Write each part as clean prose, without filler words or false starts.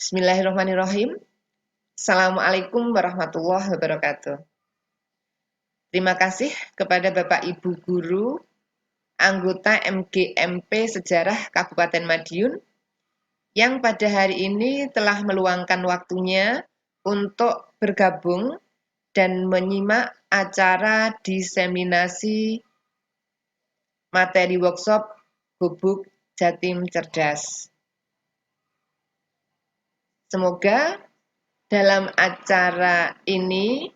Bismillahirrahmanirrahim. Assalamualaikum warahmatullahi wabarakatuh. Terima kasih kepada Bapak Ibu Guru, anggota MGMP Sejarah Kabupaten Madiun, yang pada hari ini telah meluangkan waktunya untuk bergabung dan menyimak acara diseminasi materi workshop Gubuk Jatim Cerdas. Semoga dalam acara ini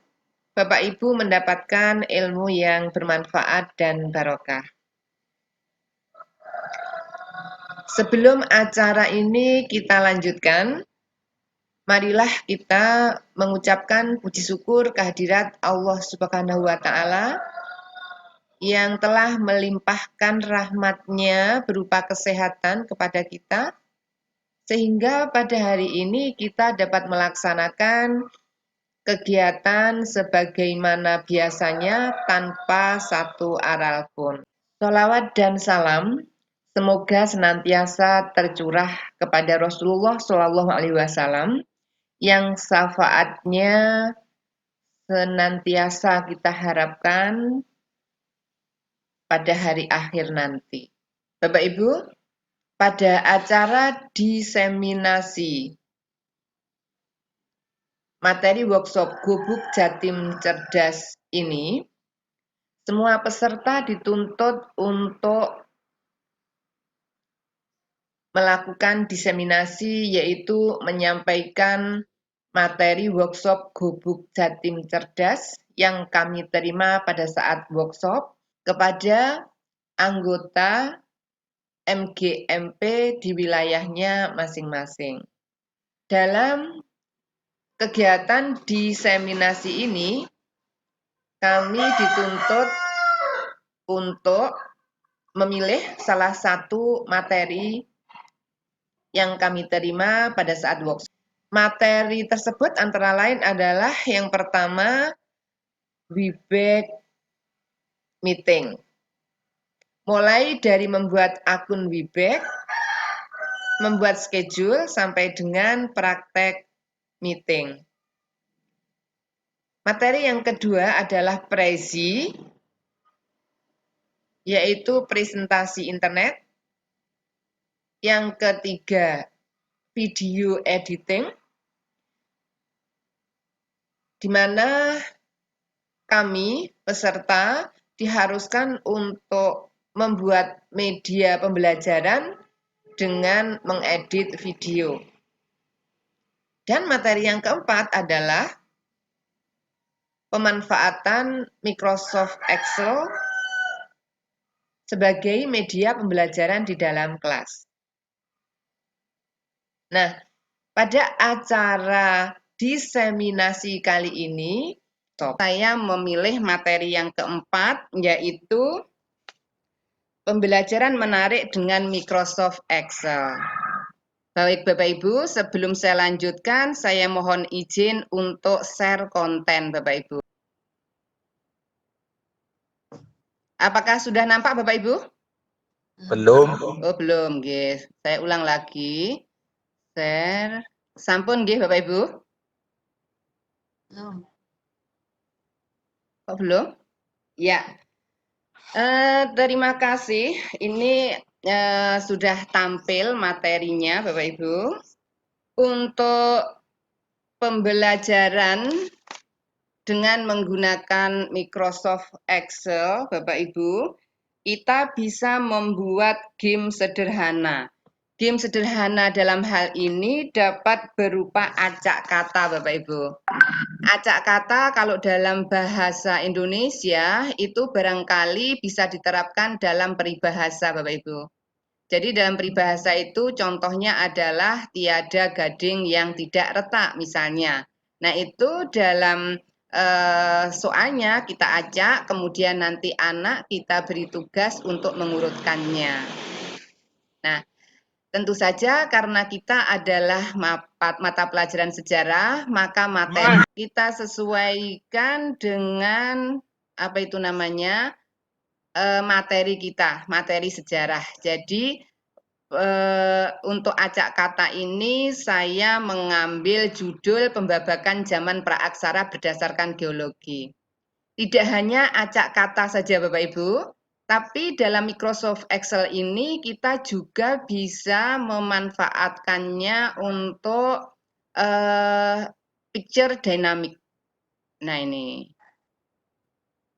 Bapak Ibu mendapatkan ilmu yang bermanfaat dan barokah. Sebelum acara ini kita lanjutkan, marilah kita mengucapkan puji syukur kehadirat Allah Subhanahu wa Ta'ala yang telah melimpahkan rahmat-Nya berupa kesehatan kepada kita, sehingga pada hari ini kita dapat melaksanakan kegiatan sebagaimana biasanya tanpa satu aral pun. Sholawat dan salam semoga senantiasa tercurah kepada Rasulullah SAW yang syafaatnya senantiasa kita harapkan pada hari akhir nanti. Bapak Ibu, pada acara diseminasi materi workshop Gubuk Jatim Cerdas ini, semua peserta dituntut untuk melakukan diseminasi, yaitu menyampaikan materi workshop Gubuk Jatim Cerdas yang kami terima pada saat workshop kepada anggota MGMP di wilayahnya masing-masing. Dalam kegiatan diseminasi ini, kami dituntut untuk memilih salah satu materi yang kami terima pada saat workshop. Materi tersebut antara lain adalah yang pertama, WeBack Meeting. Mulai dari membuat akun WeBack, membuat schedule, sampai dengan praktek meeting. Materi yang kedua adalah Prezi, yaitu presentasi internet. Yang ketiga, video editing, di mana kami, peserta, diharuskan untuk membuat media pembelajaran dengan mengedit video. Dan materi yang keempat adalah pemanfaatan Microsoft Excel sebagai media pembelajaran di dalam kelas. Nah, pada acara diseminasi kali ini, saya memilih materi yang keempat, yaitu pembelajaran menarik dengan Microsoft Excel. Baik Bapak Ibu, sebelum saya lanjutkan, saya mohon izin untuk share konten Bapak Ibu. Apakah sudah nampak Bapak Ibu? Belum. Oh belum, guys. Saya ulang lagi. Share. Sampun nggih Bapak Ibu? Belum. Kok belum? Ya. Terima kasih. Ini sudah tampil materinya Bapak Ibu. Untuk pembelajaran dengan menggunakan Microsoft Excel, Bapak Ibu, kita bisa membuat game sederhana. Game sederhana dalam hal ini dapat berupa acak kata, Bapak Ibu. Acak kata kalau dalam bahasa Indonesia itu barangkali bisa diterapkan dalam peribahasa, Bapak Ibu. Jadi dalam peribahasa itu contohnya adalah tiada gading yang tidak retak misalnya. Nah itu dalam soalnya kita acak, kemudian nanti anak kita beri tugas untuk mengurutkannya. Nah, tentu saja karena kita adalah mata pelajaran sejarah, maka materi kita sesuaikan dengan apa itu namanya materi kita, materi sejarah. Jadi untuk acak kata ini saya mengambil judul pembabakan zaman praaksara berdasarkan geologi. Tidak hanya acak kata saja Bapak Ibu, tapi dalam Microsoft Excel ini kita juga bisa memanfaatkannya untuk picture dynamic. Nah ini,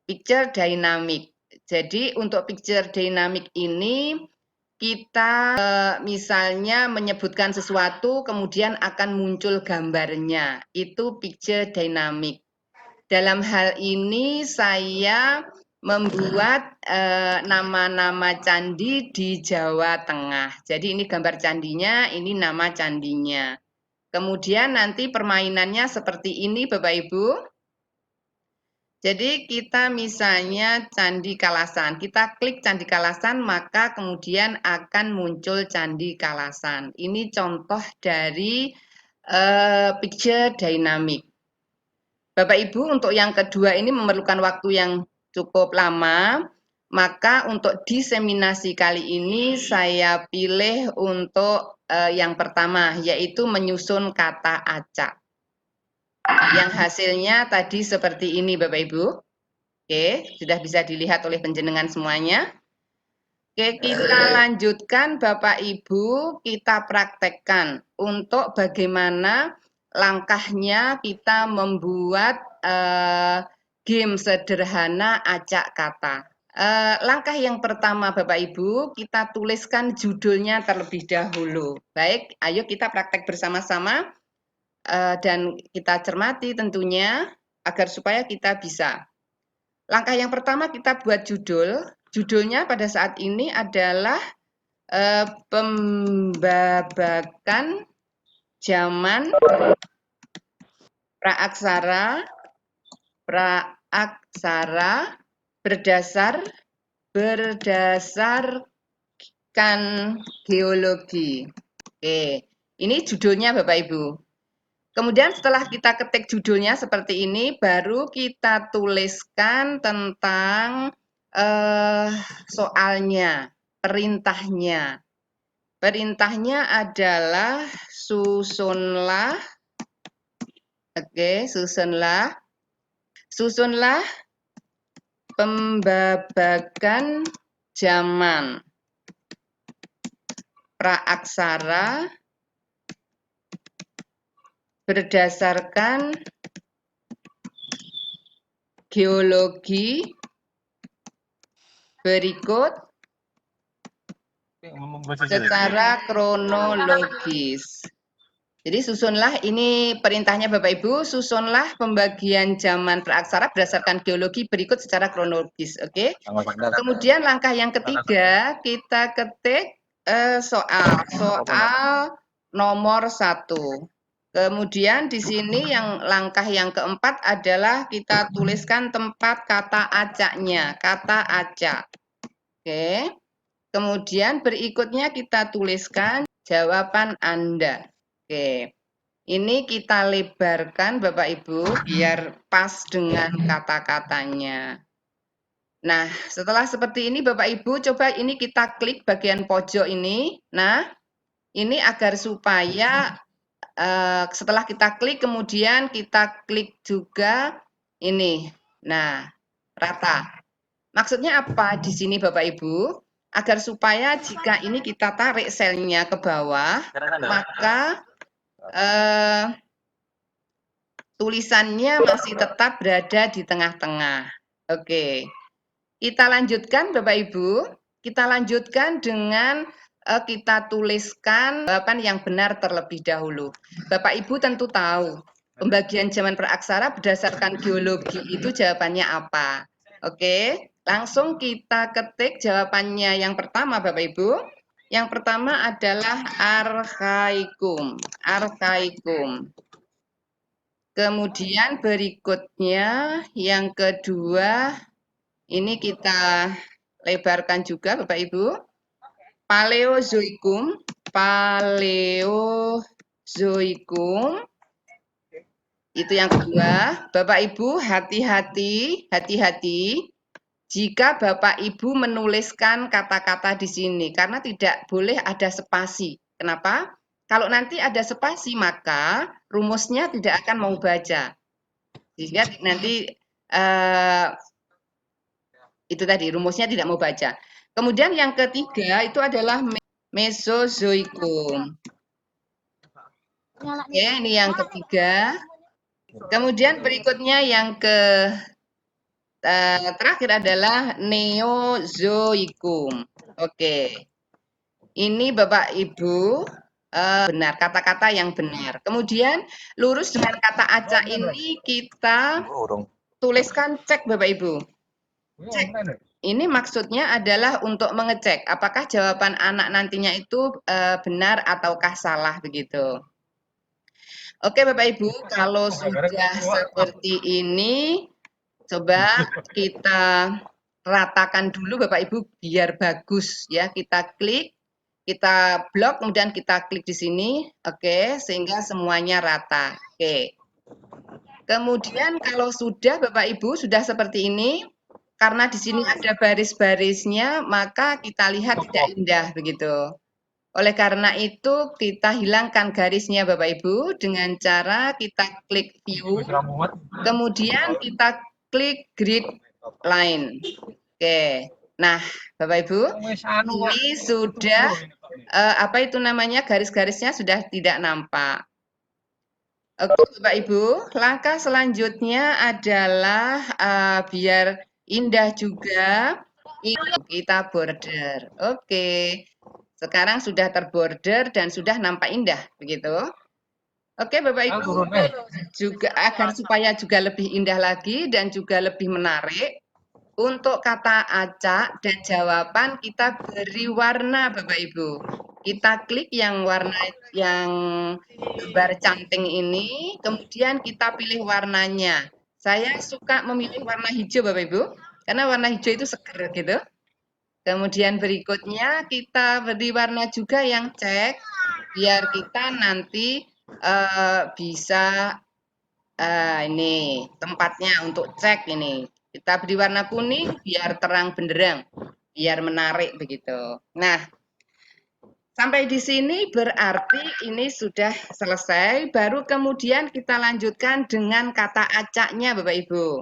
picture dynamic. Jadi untuk picture dynamic ini kita misalnya menyebutkan sesuatu kemudian akan muncul gambarnya. Itu picture dynamic. Dalam hal ini saya membuat nama-nama candi di Jawa Tengah. Jadi ini gambar candinya, ini nama candinya. Kemudian nanti permainannya seperti ini Bapak Ibu. Jadi kita misalnya Candi Kalasan, kita klik Candi Kalasan maka kemudian akan muncul Candi Kalasan. Ini contoh dari picture dynamic. Bapak Ibu untuk yang kedua ini memerlukan waktu yang cukup lama, maka untuk diseminasi kali ini saya pilih untuk yang pertama yaitu menyusun kata acak. Yang hasilnya tadi seperti ini Bapak Ibu. Oke, sudah bisa dilihat oleh penjenengan semuanya. Oke, kita lanjutkan Bapak Ibu, kita praktekkan untuk bagaimana langkahnya kita membuat game sederhana acak kata. Langkah yang pertama Bapak Ibu, kita tuliskan judulnya terlebih dahulu. Baik, ayo kita praktek bersama-sama. Dan kita cermati tentunya agar supaya kita bisa. Langkah yang pertama kita buat judul. Judulnya pada saat ini adalah pembabakan zaman praaksara berdasarkan geologi. Oke, ini judulnya Bapak Ibu. Kemudian setelah kita ketik judulnya seperti ini, baru kita tuliskan tentang soalnya, perintahnya. Perintahnya adalah susunlah, susunlah pembabakan zaman praaksara berdasarkan geologi berikut secara kronologis. Jadi susunlah, ini perintahnya Bapak Ibu, susunlah pembagian zaman praaksara berdasarkan geologi berikut secara kronologis. Oke. Kemudian langkah yang ketiga, kita ketik soal nomor 1. Kemudian di sini yang langkah yang keempat adalah kita tuliskan tempat kata acaknya, kata acak. Oke. Kemudian berikutnya kita tuliskan jawaban Anda. Oke. Ini kita lebarkan Bapak Ibu biar pas dengan kata-katanya. Nah, setelah seperti ini Bapak Ibu, coba ini kita klik bagian pojok ini. Nah, ini agar supaya setelah kita klik, kemudian kita klik juga ini. Nah, rata. Maksudnya apa di sini Bapak Ibu? Agar supaya jika ini kita tarik selnya ke bawah, maka tulisannya masih tetap berada di tengah-tengah. Oke. Kita lanjutkan Bapak Ibu. Kita lanjutkan dengan kita tuliskan jawaban yang benar terlebih dahulu. Bapak Ibu tentu tahu pembagian zaman praaksara berdasarkan geologi itu jawabannya apa. Oke, langsung kita ketik jawabannya yang pertama Bapak Ibu. Yang pertama adalah arkaikum. Arkaikum. Kemudian berikutnya yang kedua ini kita lebarkan juga Bapak Ibu. Paleozoikum, Paleozoikum. Itu yang kedua. Bapak Ibu hati-hati. jika Bapak Ibu menuliskan kata-kata di sini, karena tidak boleh ada spasi. Kenapa? Kalau nanti ada spasi, maka rumusnya tidak akan mau baca. Sehingga nanti itu tadi, rumusnya tidak mau baca. Kemudian yang ketiga itu adalah Mesozoikum. Oke, ini yang ketiga. Kemudian berikutnya yang terakhir adalah Neozoikum. Oke. Ini Bapak Ibu benar, kata-kata yang benar. Kemudian lurus dengan kata acak ini kita tuliskan cek Bapak Ibu. Cek. Ini maksudnya adalah untuk mengecek apakah jawaban anak nantinya itu benar ataukah salah begitu. Oke Bapak Ibu, kalau sudah seperti ini, coba kita ratakan dulu Bapak Ibu biar bagus ya. Kita klik, kita blok, kemudian kita klik di sini, oke, sehingga semuanya rata. Oke. Kemudian kalau sudah Bapak Ibu sudah seperti ini, karena di sini ada baris-barisnya, maka kita lihat tidak indah begitu. Oleh karena itu kita hilangkan garisnya Bapak Ibu dengan cara kita klik view, kemudian kita klik grid line. Oke. Nah, Bapak Ibu, ini sudah apa itu namanya? Garis-garisnya sudah tidak nampak. Oke, Bapak Ibu, langkah selanjutnya adalah biar indah juga kita border. Oke. Sekarang sudah terborder dan sudah nampak indah, begitu. Oke, Bapak Ibu, juga agar supaya juga lebih indah lagi dan juga lebih menarik, untuk kata acak dan jawaban kita beri warna, Bapak Ibu. Kita klik yang warna yang gambar canting ini, kemudian kita pilih warnanya. Saya suka memilih warna hijau, Bapak Ibu, karena warna hijau itu seger gitu. Kemudian berikutnya kita beri warna juga yang cek, biar kita nanti bisa ini tempatnya untuk cek ini. Kita beri warna kuning biar terang benderang, biar menarik begitu. Nah, sampai di sini berarti ini sudah selesai, baru kemudian kita lanjutkan dengan kata acaknya Bapak Ibu.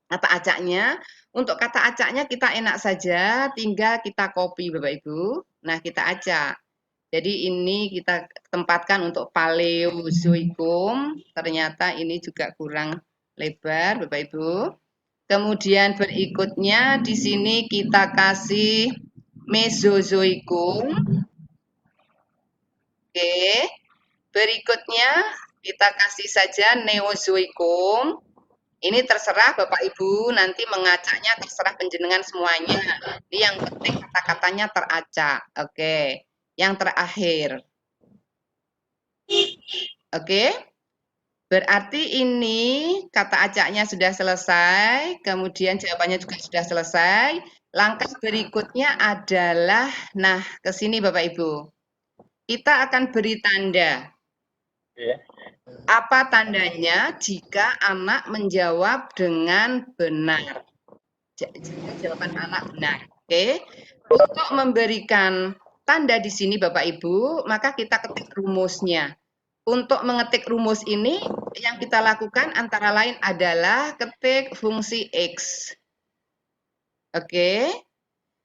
Kata acaknya, untuk kata acaknya kita enak saja, tinggal kita copy Bapak Ibu. Nah, kita acak. Jadi ini kita tempatkan untuk Paleozoikum, ternyata ini juga kurang lebar Bapak Ibu. Kemudian berikutnya di sini kita kasih Mesozoikum. Oke. Berikutnya kita kasih saja Neozoikum. Ini terserah Bapak Ibu, nanti mengacaknya terserah penjenengan semuanya. Ini yang penting kata-katanya teracak. Oke. Yang terakhir. Oke. Berarti ini kata acaknya sudah selesai, kemudian jawabannya juga sudah selesai. Langkah berikutnya adalah, nah ke sini Bapak Ibu. Kita akan beri tanda. Apa tandanya jika anak menjawab dengan benar? Jika jawaban anak benar. Oke. Untuk memberikan tanda di sini Bapak Ibu, maka kita ketik rumusnya. Untuk mengetik rumus ini yang kita lakukan antara lain adalah ketik fungsi X. Oke.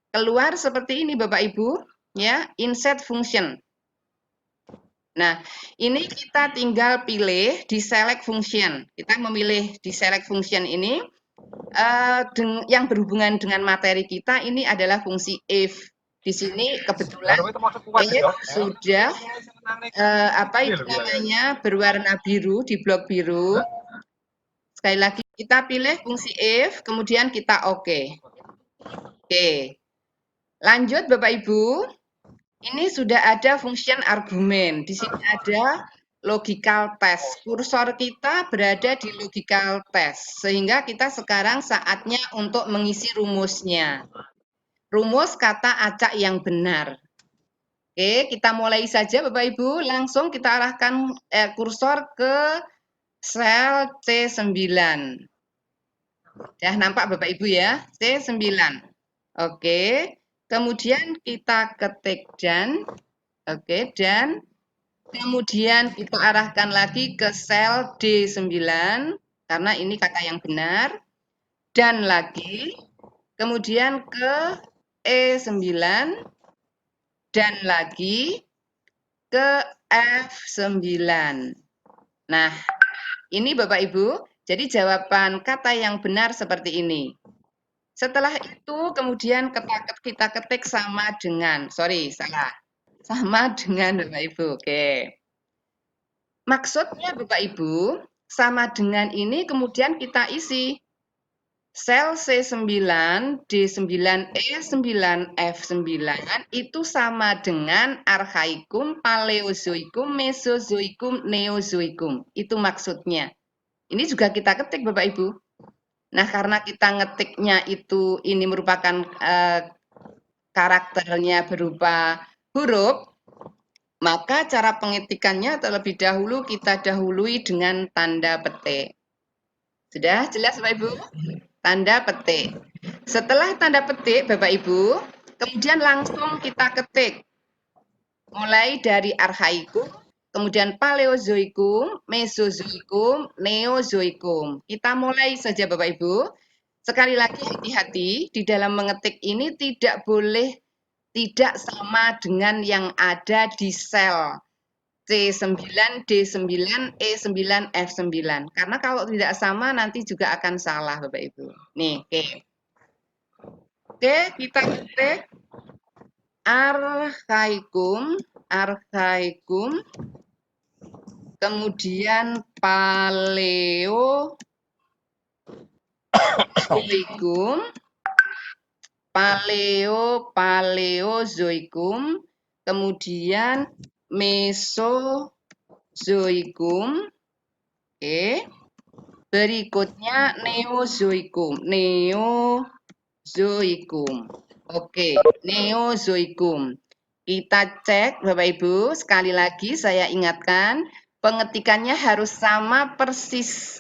Keluar seperti ini Bapak Ibu, ya, insert function. Nah, ini kita tinggal pilih di select function. Kita memilih di select function ini yang berhubungan dengan materi kita ini adalah fungsi if. Di sini kebetulan if sudah apa itu namanya berwarna biru di blok biru. Sekali lagi kita pilih fungsi if, kemudian kita oke. Oke. Lanjut Bapak Ibu. Ini sudah ada function argumen. Di sini ada logical test. Kursor kita berada di logical test. Sehingga kita sekarang saatnya untuk mengisi rumusnya. Rumus kata acak yang benar. Oke, kita mulai saja Bapak Ibu. Langsung kita arahkan kursor ke sel C9. Sudah nampak Bapak Ibu ya? C9. Oke. Kemudian kita ketik dan. Oke, dan kemudian kita arahkan lagi ke sel D9 karena ini kata yang benar. Dan lagi. Kemudian ke E9 dan lagi ke F9. Nah, ini Bapak Ibu, jadi jawaban kata yang benar seperti ini. Setelah itu kemudian kita ketik sama dengan, salah. Sama dengan Bapak Ibu, oke. Maksudnya Bapak Ibu, sama dengan ini kemudian kita isi. Sel C9, D9, E9, F9 itu sama dengan Archaikum, Paleozoikum, Mesozoikum, Neozoikum. Itu maksudnya. Ini juga kita ketik Bapak Ibu. Nah, karena kita ngetiknya itu ini merupakan karakternya berupa huruf, maka cara pengetikannya terlebih dahulu kita dahului dengan tanda petik. Sudah jelas Bapak Ibu? Tanda petik. Setelah tanda petik Bapak Ibu, kemudian langsung kita ketik. Mulai dari Archaikum, kemudian Paleozoikum, Mesozoikum, Neozoikum. Kita mulai saja Bapak Ibu. Sekali lagi hati-hati, di dalam mengetik ini tidak boleh tidak sama dengan yang ada di sel C9, D9, E9, F9. Karena kalau tidak sama nanti juga akan salah Bapak Ibu. Nih, oke. Oke, kita ketik Archaikum, kemudian Paleozoikum, kemudian Mesozoikum, oke. Berikutnya Neozoikum, oke, Neozoikum. Kita cek Bapak Ibu, sekali lagi saya ingatkan, pengetikannya harus sama persis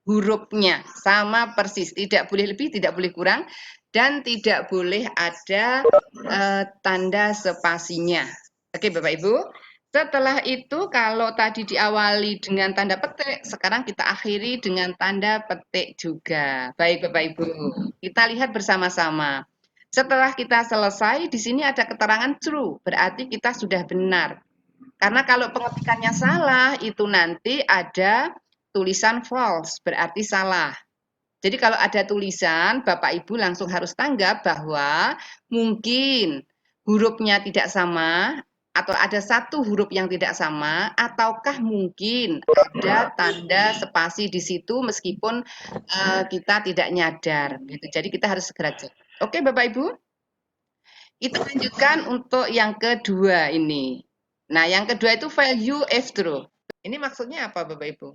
hurufnya, sama persis, tidak boleh lebih, tidak boleh kurang, dan tidak boleh ada tanda spasinya. Oke Bapak Ibu, setelah itu kalau tadi diawali dengan tanda petik, sekarang kita akhiri dengan tanda petik juga. Baik Bapak Ibu, kita lihat bersama-sama. Setelah kita selesai, di sini ada keterangan true, berarti kita sudah benar. Karena kalau pengetikannya salah, itu nanti ada tulisan false, berarti salah. Jadi kalau ada tulisan, Bapak Ibu langsung harus tanggap bahwa mungkin hurufnya tidak sama, atau ada satu huruf yang tidak sama, ataukah mungkin ada tanda spasi di situ meskipun kita tidak nyadar. Gitu. Jadi kita harus segera cek. Oke Bapak Ibu, kita lanjutkan untuk yang kedua ini. Nah yang kedua itu value if true. Ini maksudnya apa Bapak Ibu?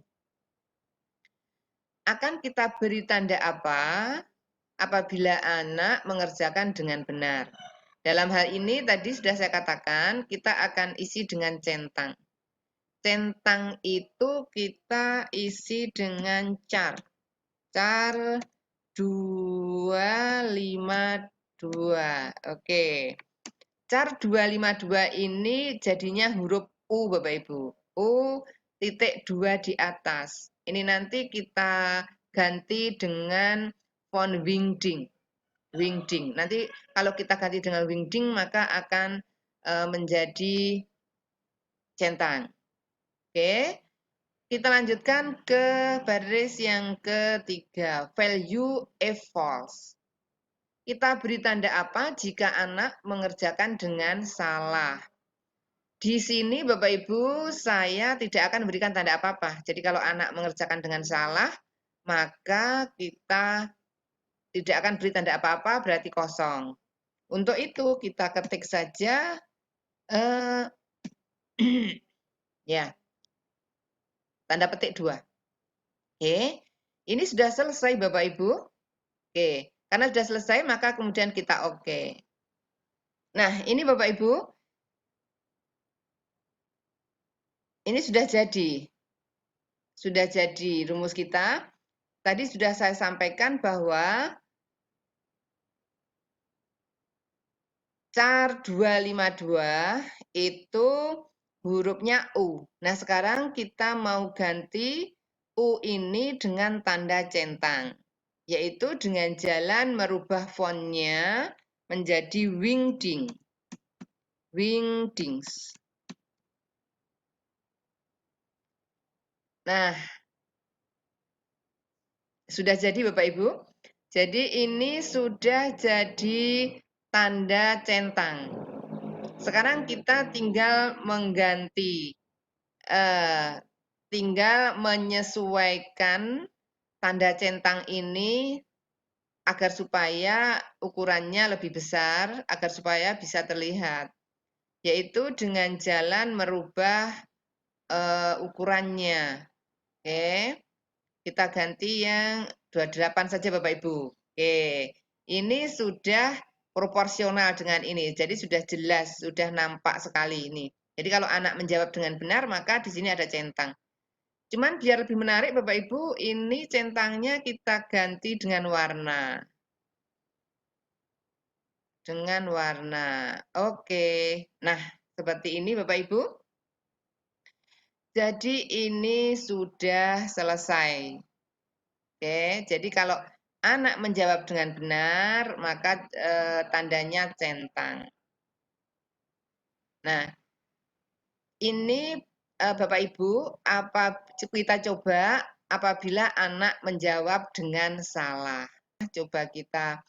Akan kita beri tanda apa apabila anak mengerjakan dengan benar. Dalam hal ini tadi sudah saya katakan, kita akan isi dengan centang. Centang itu kita isi dengan char. Char 252. Oke. Char 252 ini jadinya huruf U Bapak Ibu. U titik 2 di atas. Ini nanti kita ganti dengan font Wingding. Nanti kalau kita ganti dengan Wingding maka akan menjadi centang. Oke. Kita lanjutkan ke baris yang ketiga, value if false. Kita beri tanda apa jika anak mengerjakan dengan salah? Di sini Bapak Ibu, saya tidak akan memberikan tanda apa-apa. Jadi kalau anak mengerjakan dengan salah, maka kita tidak akan beri tanda apa-apa, berarti kosong. Untuk itu kita ketik saja ya, tanda petik 2. Oke, ini sudah selesai Bapak Ibu. Oke, karena sudah selesai maka kemudian kita oke. Nah, ini Bapak Ibu, ini sudah jadi rumus kita. tadi sudah saya sampaikan bahwa CAR 252 itu hurufnya U. Nah, sekarang kita mau ganti U ini dengan tanda centang, yaitu dengan jalan merubah fontnya menjadi Wingding. Wingdings. Nah, sudah jadi Bapak Ibu. Jadi ini sudah jadi tanda centang. Sekarang kita tinggal mengganti, tinggal menyesuaikan tanda centang ini agar supaya ukurannya lebih besar, agar supaya bisa terlihat, yaitu dengan jalan merubah ukurannya. Oke, kita ganti yang 28 saja Bapak Ibu. Oke, ini sudah proporsional dengan ini, jadi sudah jelas, sudah nampak sekali ini. Jadi kalau anak menjawab dengan benar, maka di sini ada centang. Cuman biar lebih menarik Bapak Ibu, ini centangnya kita ganti dengan warna. Dengan warna. Oke. Nah, seperti ini Bapak Ibu. Jadi ini sudah selesai. Oke, jadi kalau anak menjawab dengan benar, maka tandanya centang. Nah, ini Bapak Ibu, kita coba apabila anak menjawab dengan salah. Coba kita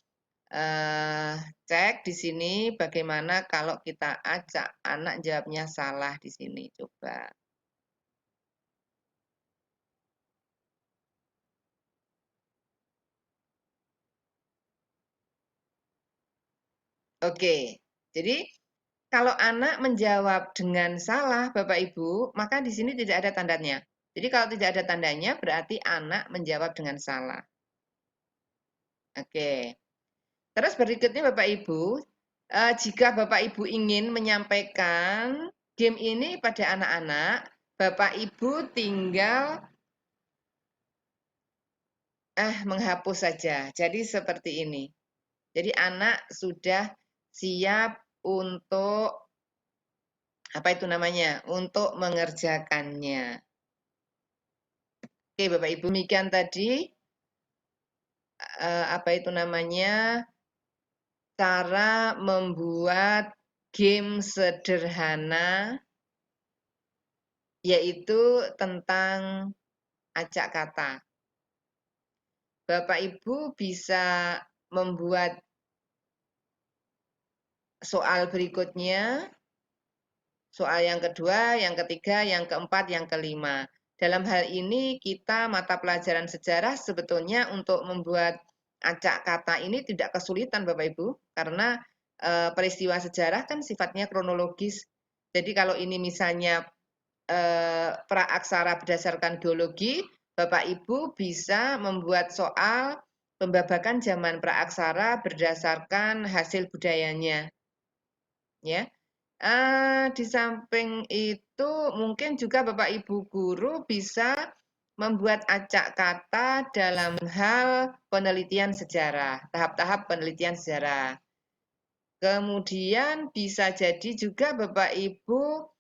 cek di sini bagaimana kalau kita ajak anak jawabnya salah di sini. Coba. Oke, jadi kalau anak menjawab dengan salah, Bapak Ibu, maka di sini tidak ada tandanya. Jadi kalau tidak ada tandanya, berarti anak menjawab dengan salah. Oke. Terus berikutnya Bapak Ibu, jika Bapak Ibu ingin menyampaikan game ini pada anak-anak, Bapak Ibu tinggal menghapus saja. Jadi seperti ini. Jadi anak sudah siap untuk apa itu namanya? Untuk mengerjakannya. Oke, Bapak Ibu, demikian tadi apa itu namanya? Cara membuat game sederhana yaitu tentang acak kata. Bapak Ibu bisa membuat soal berikutnya, soal yang kedua, yang ketiga, yang keempat, yang kelima. Dalam hal ini kita mata pelajaran sejarah sebetulnya untuk membuat acak kata ini tidak kesulitan Bapak Ibu, karena peristiwa sejarah kan sifatnya kronologis. Jadi kalau ini misalnya praaksara berdasarkan geologi, Bapak Ibu bisa membuat soal pembabakan zaman praaksara berdasarkan hasil budayanya. Ya. Di samping itu mungkin juga Bapak Ibu guru bisa membuat acak kata dalam hal penelitian sejarah, tahap-tahap penelitian sejarah. Kemudian bisa jadi juga Bapak Ibu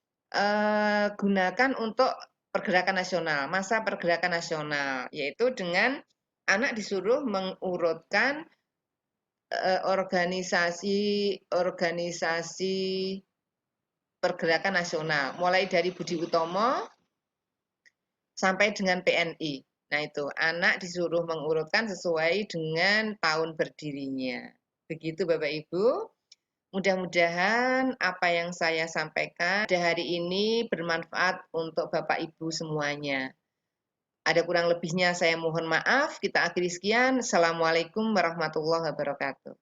gunakan untuk pergerakan nasional, masa pergerakan nasional, yaitu dengan anak disuruh mengurutkan organisasi pergerakan nasional, mulai dari Budi Utomo sampai dengan PNI. Nah itu, anak disuruh mengurutkan sesuai dengan tahun berdirinya. Begitu Bapak Ibu. Mudah-mudahan apa yang saya sampaikan pada hari ini bermanfaat untuk Bapak Ibu semuanya. Ada kurang lebihnya saya mohon maaf. Kita akhiri sekian. Assalamualaikum warahmatullahi wabarakatuh.